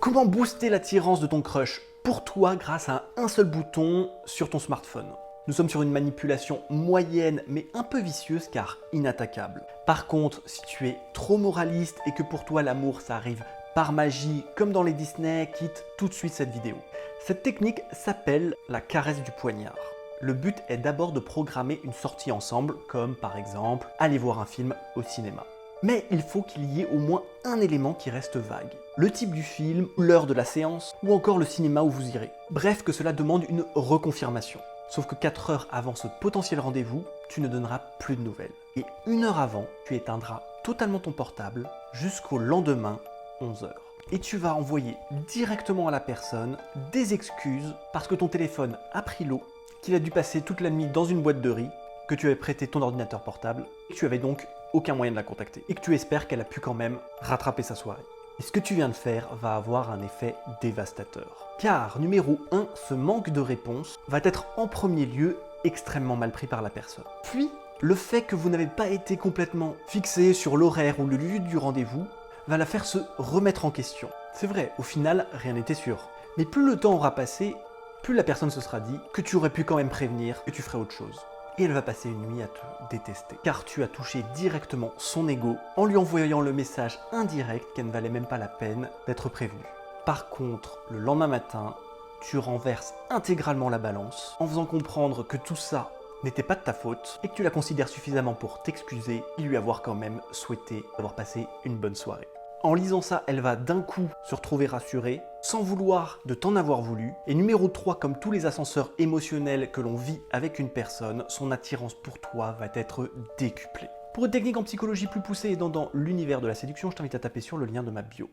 Comment booster l'attirance de ton crush pour toi grâce à un seul bouton sur ton smartphone? Nous sommes sur une manipulation moyenne mais un peu vicieuse car inattaquable. Par contre, si tu es trop moraliste et que pour toi l'amour ça arrive par magie comme dans les Disney, quitte tout de suite cette vidéo. Cette technique s'appelle la caresse du poignard. Le but est d'abord de programmer une sortie ensemble, comme par exemple aller voir un film au cinéma. Mais il faut qu'il y ait au moins un élément qui reste vague. Le type du film, l'heure de la séance, ou encore le cinéma où vous irez. Bref, que cela demande une reconfirmation. Sauf que 4 heures avant ce potentiel rendez-vous, tu ne donneras plus de nouvelles. Et 1 heure avant, tu éteindras totalement ton portable jusqu'au lendemain, 11 heures. Et tu vas envoyer directement à la personne des excuses parce que ton téléphone a pris l'eau, qu'il a dû passer toute la nuit dans une boîte de riz, que tu avais prêté ton ordinateur portable, et que tu avais donc aucun moyen de la contacter. Et que tu espères qu'elle a pu quand même rattraper sa soirée. Et ce que tu viens de faire va avoir un effet dévastateur. Car, numéro 1, ce manque de réponse va être en premier lieu extrêmement mal pris par la personne. Puis, le fait que vous n'avez pas été complètement fixé sur l'horaire ou le lieu du rendez-vous va la faire se remettre en question. C'est vrai, au final, rien n'était sûr. Mais plus le temps aura passé, plus la personne se sera dit que tu aurais pu quand même prévenir que tu ferais autre chose. Et elle va passer une nuit à te détester. Car tu as touché directement son ego en lui envoyant le message indirect qu'elle ne valait même pas la peine d'être prévenue. Par contre, le lendemain matin, tu renverses intégralement la balance en faisant comprendre que tout ça n'était pas de ta faute et que tu la considères suffisamment pour t'excuser et lui avoir quand même souhaité avoir passé une bonne soirée. En lisant ça, elle va d'un coup se retrouver rassurée, sans vouloir de t'en avoir voulu. Et numéro 3, comme tous les ascenseurs émotionnels que l'on vit avec une personne, son attirance pour toi va être décuplée. Pour une technique en psychologie plus poussée et dans l'univers de la séduction, je t'invite à taper sur le lien de ma bio.